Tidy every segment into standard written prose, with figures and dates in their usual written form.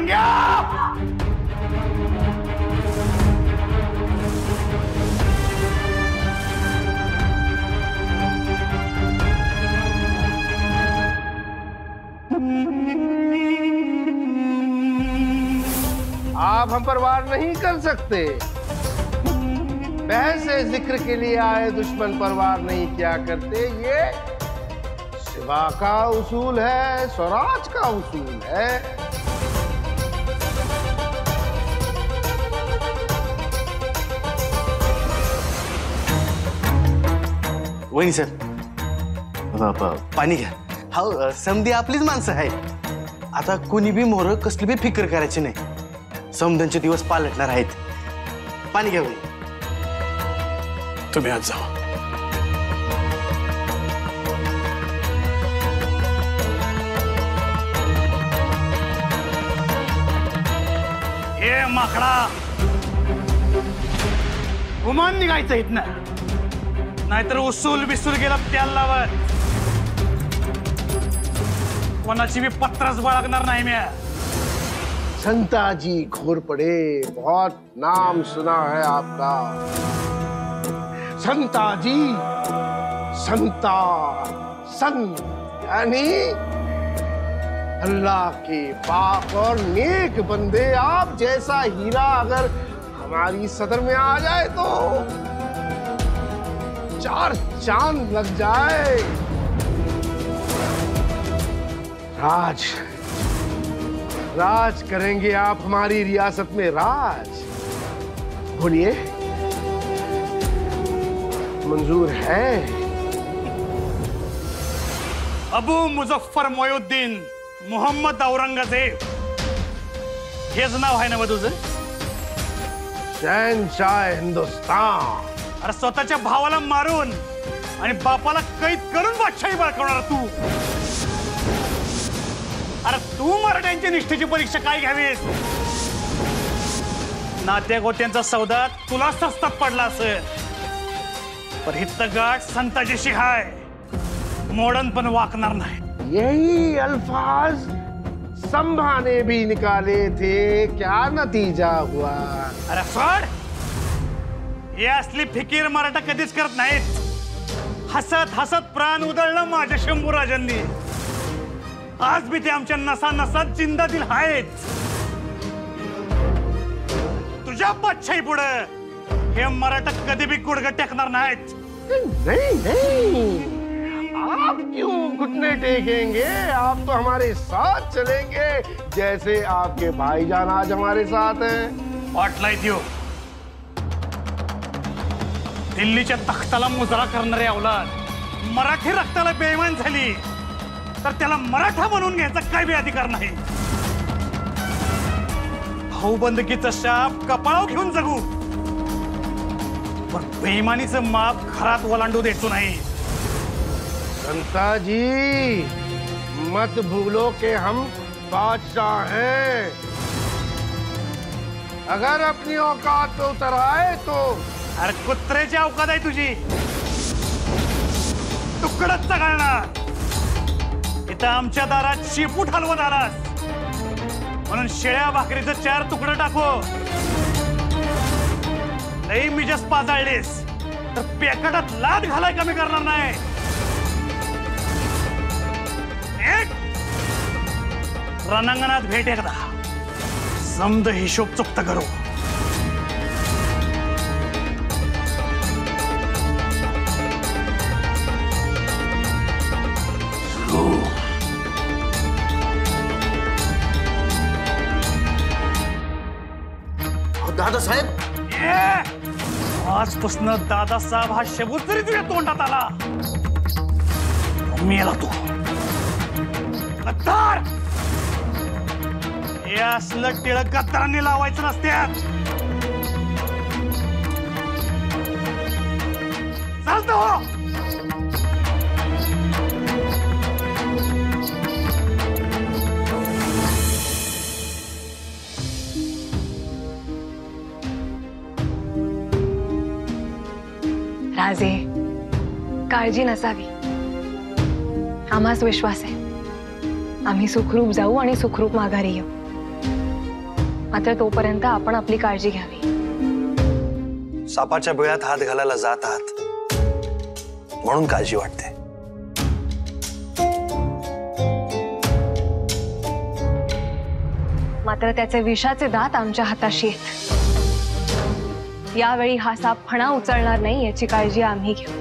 गंग्या! आप हम पर वार नहीं कर सकते। बहस जिक्र के लिए आए दुश्मन पर वार नहीं किया करते। ये शिवा का उसूल है, स्वराज का उसूल है। वहिनी सर, पाणी घ्या। हा, समधी आपलीच माणसं आहेत। आता कोणी बी मोर कसली बी फिकर करायची नाही। समध्यांचे दिवस पालटणार आहेत। पाणी घ्या वहिनी। तुम्ही आज जावा। हे माकडा, गुमान निघायचं इथनं, नाहीतर उसूल बिसूल गेला त्याला लावत कोणाची बी पत्रच बाळगणार नाही मी। संताजी घोरपड़े, बहुत नाम सुना है आपका। संताजी, संता, संत यानी अल्लाह के पाक और नेक बंदे। आप जैसा हीरा अगर हमारी सदर में आ जाए तो 4 चांद लग जाए। राज राज करेंगे आप हमारी रियासत में, राज। बोलिए, मंजूर है? अबू मुजफ्फर मोयुद्दीन मोहम्मद औरंगजेब हेच नाव आहे ना तुझं? शहंशाह हिंदुस्तान। अरे स्वतःच्या भावाला मारून आणि बापाला कैद करून बादशाही बळकावणार तू। अरे तू मराठ्यांच्या निष्ठेची परीक्षा काय घ्यावीस? नात्या गोत्यांचा सौदा तुला स्वस्तात पडला असेल, पण हित गाठ संताजीशी हाय, मोडन पण वाकणार नाही। यही अल्फाज संभा ने भी निकाले थे, क्या नतीजा हुआ? अरे सोड, हे असली फिकीर मराठा कधीच करत नाहीत। हसत हसत प्राण उधळलं माझ्या शंभूराजांनी। आज भी ते आमच्या नसा नसात जिंदा दिल आहेत। तुझ्या बादशाही पुढे हे मराठा कधी भी गुडघे टेकणार नाहीत। नहीं नहीं, आप क्यों घुटने टेकेंगे? आप तो हमारे साथ चलेंगे, जैसे आपके भाईजान आज हमारे साथ हैं। वाटलाय त्यो दिल्लीच्या तख्ताला मुजरा करणारे अवलाद मराठी रक्ताला बेईमान झाली तर त्याला मराठा म्हणून घ्यायचा काय बी अधिकार नाही। भाऊबंदकीचा शाप कपाळावर घेऊन जगू, पण बेईमानीचं माप घरात ओलांडू देतो नाही। संताजी, मत भूलो कि हम बादशाह हैं। अगर अपनी औकात पे उतर आए तो। अरे कुत्र्याची औकात आहे तुझी, तुकडच चघळणार। इथं आमच्या दारात शेपूट हलवत आलास म्हणून शेळ्या भाकरीचं 4 तुकडं टाको। लई मिजस पाजाळलीस तर पेकटात लाद घालाय कमी करणार नाही। रणांगणात भेट एकदा, समद हिशोब चुकता करू। दादासाहेब, आजपासून दादासाहेब हा शब्द जरी तुझ्या तोंडात आला मेला तू। गद्दार, हे असलं टिळक गद्दारांनी लावायचं नसत्यात। चालतं हो। राजे, काळजी नसावी, आम्हास विश्वास आहे। आम्ही सुखरूप जाऊ आणि सुखरूप माघारी येऊ। मात्र तोपर्यंत आपण आपली काळजी घ्यावी. सापाच्या बिळात हात घालायला जात आहात म्हणून काळजी वाटते. मात्र त्याचे विषाचे दात आमच्या हाताशी आहेत. यावेळी हा साप फणा उचलणार नाही याची काळजी आम्ही घेऊ.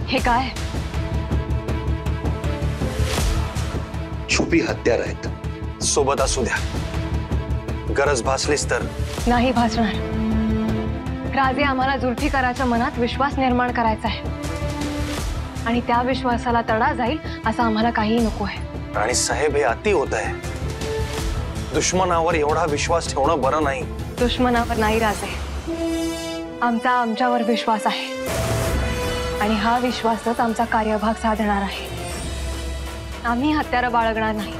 हे काय? छुपी हत्यार आहेत, सोबत असू द्या. गरज भासलीच तर. नाही भासणार. राजे आम्हाला जुल्फिकाराच्या मनात विश्वास निर्माण करायचा आहे आणि त्या विश्वासाला तडा जाईल असं आम्हाला काही नको आहे. राणी साहेब, हे अति होत आहे. दुश्मनावर एवढा विश्वास ठेवणं बरं नाही. दुश्मनावर नाही राजे, आमचा आमच्यावर विश्वास आहे आणि हा विश्वासच आमचा कार्यभाग साधणार आहे. आम्ही हत्यारं बाळगणार नाही.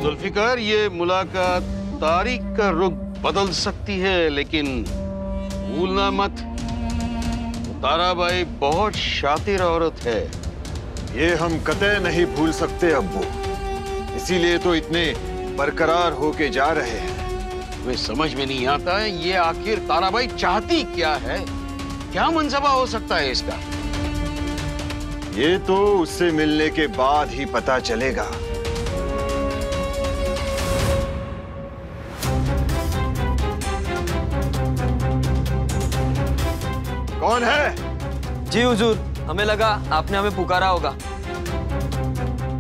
जुल्फिकार, ये मुलाकात तारीख का रुख बदल सकती है, लेकिन भूलना मत, ताराबाई बहुत शातिर औरत है. ये हम कतई नहीं भूल सकते अब्बू. इसीलिए तो इतने बरकरार होके जा रहे हैं. हमें समझ में नहीं आता है ये आखिर ताराबाई चाहती क्या है. क्या मनसबा हो सकता है इसका? ये तो उससे मिलने के बाद ही पता चलेगा. कौन है? जी हुजूर, हमें लगा आपने हमें पुकारा होगा.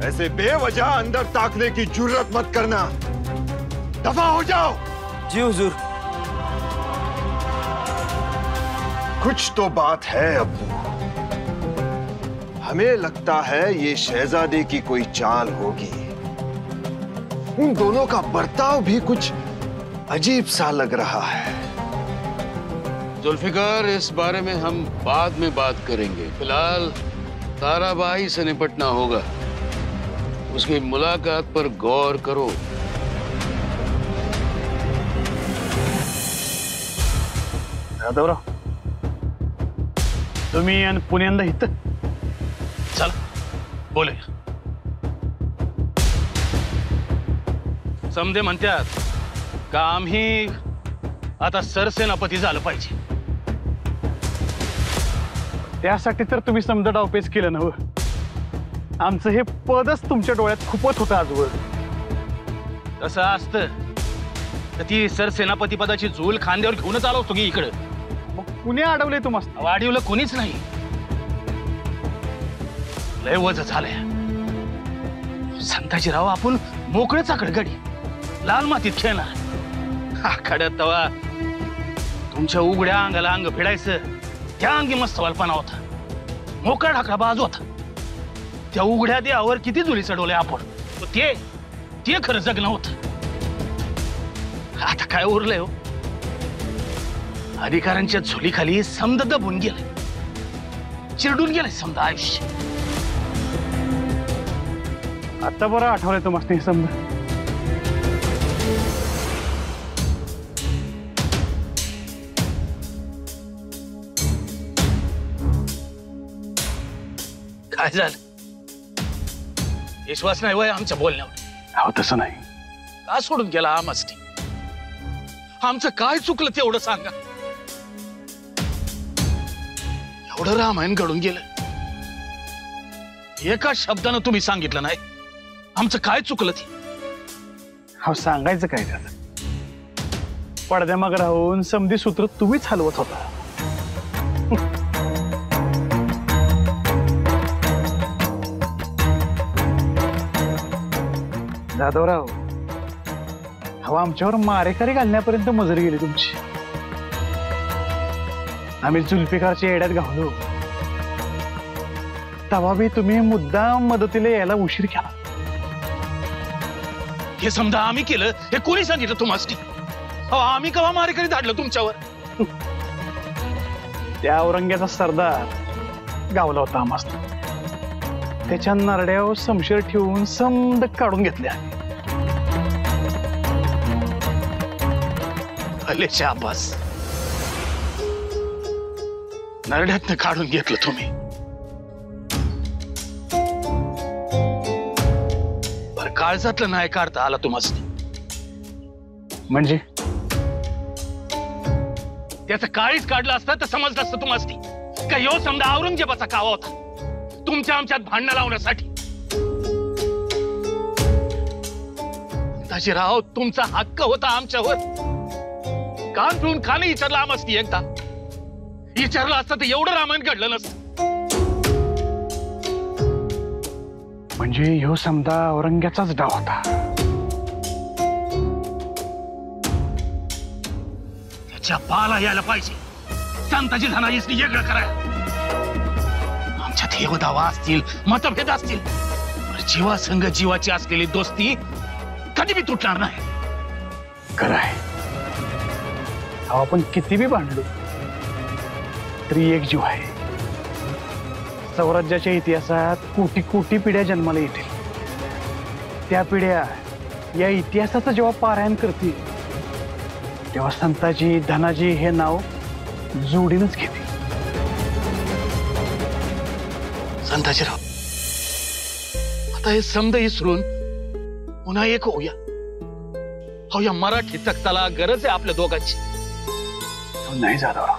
ऐसे बेवजह अंदर ताकने की जुर्रत मत करना. दफा हो जाओ. जी हुजूर. कुछ तो बात है अब्बू. हमें लगता है ये शहजादे की कोई चाल होगी. उन दोनों का बर्ताव भी कुछ अजीब सा लग रहा है. जुल्फिकार, इस बारे में हम बाद में बात करेंगे. फिलहाल ताराबाई से निपटना होगा. उसकी मुलाकात पर गौर करो. यादवराव, तुम्ही आणि पुण्यांदा इथं चला बोलूया. समजे म्हणतात का आम्ही आता सरसेनापती झालं पाहिजे. त्यासाठी तर तुम्ही समजा डावपेच केलं नव. आमचं हे पदच तुमच्या डोळ्यात खुपत होतं आजवर. तसं असतं तर ती सरसेनापती पदाची झूल खांद्यावर घेऊनच आलो असतो की इकडं. मग कुणी अडवलंय तुम्हाला? वाढीवलं कुणीच नाही. लय वज झालंय. संताजीराव, आपण मोकळेच आकडगडी लाल मातीत खेळणार. आखाड्यात तवा तुमच्या उघड्या अंगाला अंग फिडायचं त्या अंगी मस्त वालपणा होता. मोकळा ढाकळा बाजू होता. त्या उघड्या देहावर किती जुली चढवले आपण. ते खरं जगणं होत. आता काय उरलंय हो. अधिकारांच्या झुलीखाली समद दबून गेले, चिरडून गेले समद आयुष्य. आता बरं आठवलंय तुम्हाला समजा. काय झालं? विश्वास नाही वय आमच्या बोलण्यावर? अहो तसं नाही. का सोडून गेला हा मस्ती? आमचं काय चुकलं तेवढं सांगा. एवढं रामायण घडून गेलं, एका शब्दानं तुम्ही सांगितलं नाही. आमचं काय चुकलं ते? हा सांगायचं काय झालं? पडद्यामागे राहून समधी सूत्र तुम्हीच हलवत होता. जाधवराव, हवा आमच्यावर मारेकरी घालण्यापर्यंत मजुरी गेली तुमची. आम्ही जुल्फिकारच्या येड्यात घावलो, तेव्हा बी तुम्ही मुद्दाम मदतीला यायला उशीर केला. हे समजा आम्ही केलं हे कोणी सांगितलं तुम्हाला? आम्ही कवा मारेकरी धाडलं तुमच्यावर? त्या औरंग्याचा सरदार गावला होता आम्हाला. त्याच्या नरड्यावर समशेर ठेवून समद काढून घेतल्या. अले शाबास, नरड्यातनं काढून घेतलं तुम्ही. बर काळजातलं नाही काढता आला तुम्हाला? म्हणजे त्याचं काळीच काढलं असतं तर समजलं असतं तुम्हाला का ह्यो समजा औरंगजेबाचा कावा होता तुमच्या आमच्यात भांडणं लावण्यासाठी. राव तुमचा हक्क होता आमच्यावर. कान पिऊन खाली विचारलं आमची एकदा. विचारलं असतं तर एवढं रामायण घडलं नसतं. म्हणजे ह्यो समजा औरंग्याचाच डाव होता. त्याच्या पाला यायला पाहिजे. संताजी धनाजीसनी वेगळं करायला. आमच्यात हे दावा असतील, मतभेद असतील, जीवा संघ जीवाची असलेली दोस्ती कधी बी तुटणार नाही. खरंय, आपण किती बी भांडलो तरी एक जीव आहे. स्वराज्याच्या इतिहासात कोटी कोटी पिढ्या जन्माला येतील. त्या पिढ्या या इतिहासाचं जेव्हा पारायण करतील तेव्हा संताजी धनाजी हे नाव जोडीनच घेतील. संताजीराव, आता हे समज विसरून पुन्हा एक होऊया. हो, या मराठी तख्ताला गरज आहे आपल्या दोघांची. नाही जाधवराव,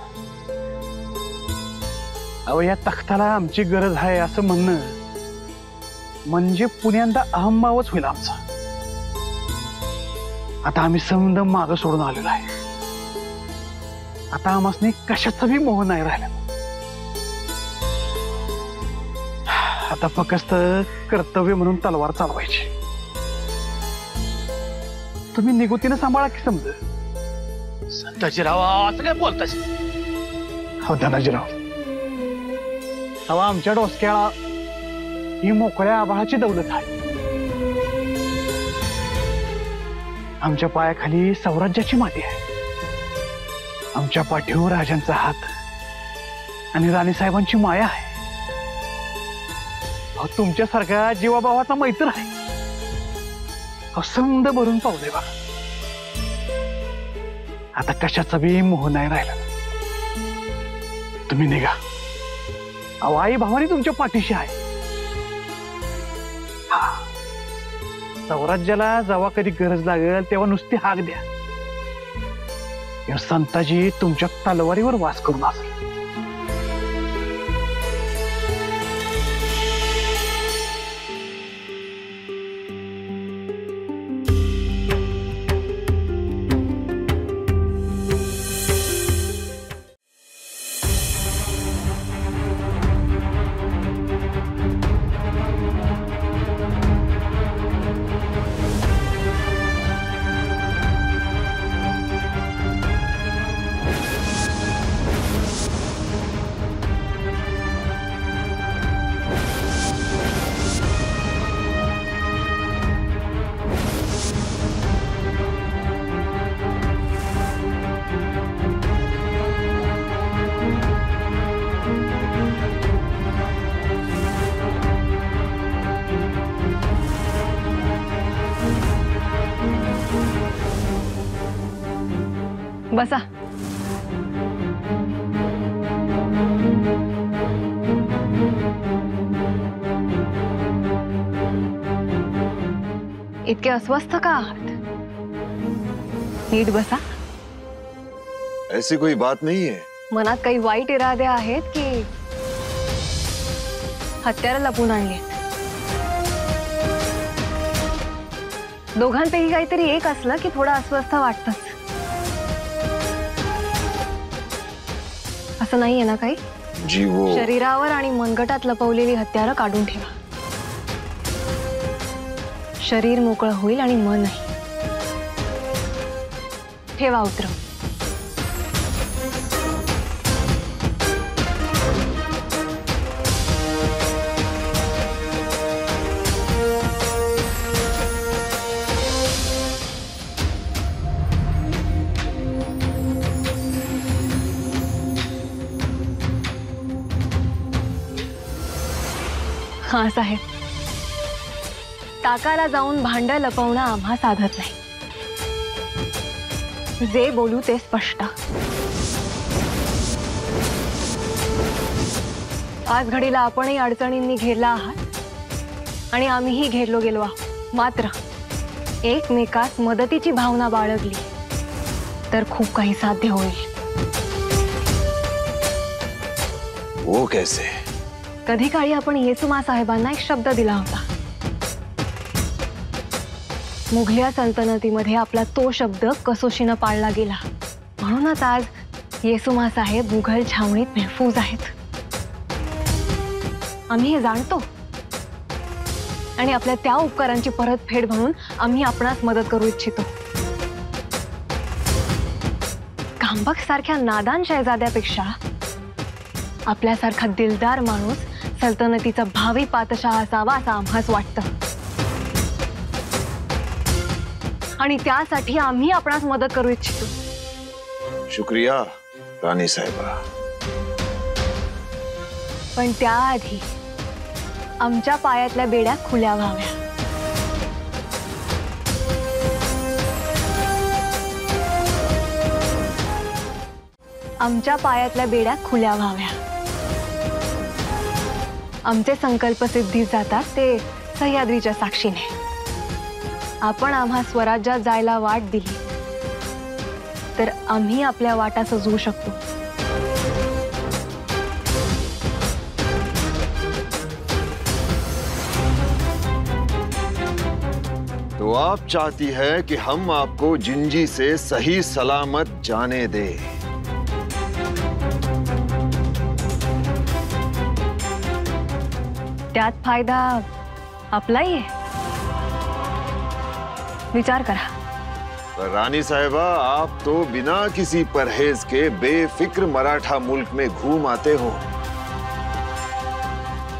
अहो या तख्ताला आमची गरज आहे असं म्हणणं म्हणजे पुण्यांदा अहंभावच होईल आमचा. आता आम्ही समद मागं सोडून आलेलो आहे. आता आम्हाला कशाचा बी मोह नाही राहिला. आता फक्त कर्तव्य म्हणून तलवार चालवायची. तुम्ही निगुतीने सांभाळा की समज. संताजीराव असं काय बोलताय? हो धनाजीराव, हवा आमच्या डोसक्याला ही मोकळ्या आभाळाची दौलत आहे. आमच्या पायाखाली स्वराज्याची माती आहे. आमच्या पाठीवर राजांचा हात आणि राणीसाहेबांची माया आहे. तुमच्यासारखा जीवाभावाचा मैत्र आहे. समद भरून पावले बघा. आता कशाचा बी मोह नाही राहिला. तुम्ही निघा. अहो आई भावानी तुमच्या पाठीशी आहे. स्वराज्याला जेव्हा कधी गरज लागेल तेव्हा नुसती हाक द्या. संताजी तुमच्या तलवारीवर वास करून असेल. बसा. इतके अस्वस्थ का आहात? नीट बसा. ऐसी कोई बात नहीं है. मनात काही वाईट इरादे आहेत की हत्यारं लपून आणलीत? दोघांपैकी काहीतरी एक असलं की थोडं अस्वस्थ वाटतंच. असं नाहीये ना काही? जी वो शरीरावर आणि मनगटात लपवलेली हत्यारं काढून ठेवा. शरीर मोकळं होईल आणि मनही. ठेवा उतरव. हा साहेब, ताकाला जाऊन भांड लपवणं आम्हा साधत नाही. जे बोलू ते स्पष्ट. आज घडीला आपणही अडचणींनी घेरला आहात आणि आम्हीही घेरलो गेलो आहोत. मात्र एकमेकास मदतीची भावना बाळगली तर खूप काही साध्य होईल. वो कैसे? कधी काळी आपण येसुमा साहेबांना एक शब्द दिला होता. मुघलिया सल्तनतीमध्ये आपला तो शब्द कसोशीनं पाळला गेला. म्हणूनच आज येसुमा साहेब मुघल छावणीत महफूज आहेत. आम्ही हे जाणतो आणि आपल्या त्या उपकारांची परतफेड म्हणून आम्ही आपणास मदत करू इच्छितो. कांबक सारख्या नादान शहजाद्यापेक्षा आपल्यासारखा दिलदार माणूस सल्तनतीचा भावी पातशाह असावा असं आम्हास वाटतं. आणि त्यासाठी आम्ही आपणास मदत करू इच्छितो. शुक्रिया राणी साहेबा. पण त्याआधी आमच्या पायातल्या बेड्या खुल्या व्हाव्या. आमच्या पायातल्या बेड्या खुल्या व्हाव्या. आमचे संकल्प सिद्धीत जातात ते सह्याद्रीच्या साक्षीने. आपण आम्हा स्वराज्यात जायला वाट दिली तर आम्ही आपल्या वाटा सजवू शकतो. तो आप चाहती है कि हम आपको जिंजी से सही सलामत जाने दें. त्यात फायदा आपलाही आहे. विचार करा. पर रानी साहिबा, आप तो बिना किसी परहेज के बेफिक्र मराठा मुल्क में घूम आते हो.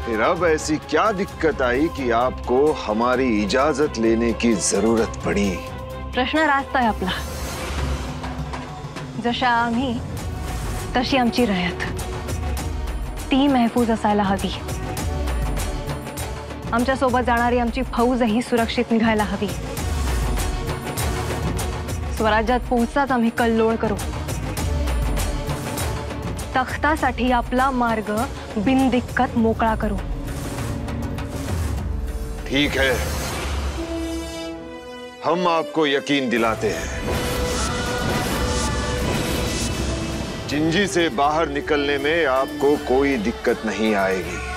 फिर अब ऐसी क्या दिक्कत आई कि आपको हमारी इजाजत लेने की जरूरत पड़ी? प्रश्न रास्त आहे आपला. जशा आम्ही तशी आमची रयत. ती महफूज असायला हवी. आमच्या सोबत जाणारी आमची फौजही सुरक्षित निघायला हवी. स्वराज्यात पोहोचताच आम्ही कल्लोळ करू. तख्तासाठी आपला मार्ग बिनदिक्कत मोकळा करू. ठीक है, हम आपको यकीन दिलाते हैं. जिंजी से बाहर निकलने में आपको कोई दिक्कत नहीं आएगी.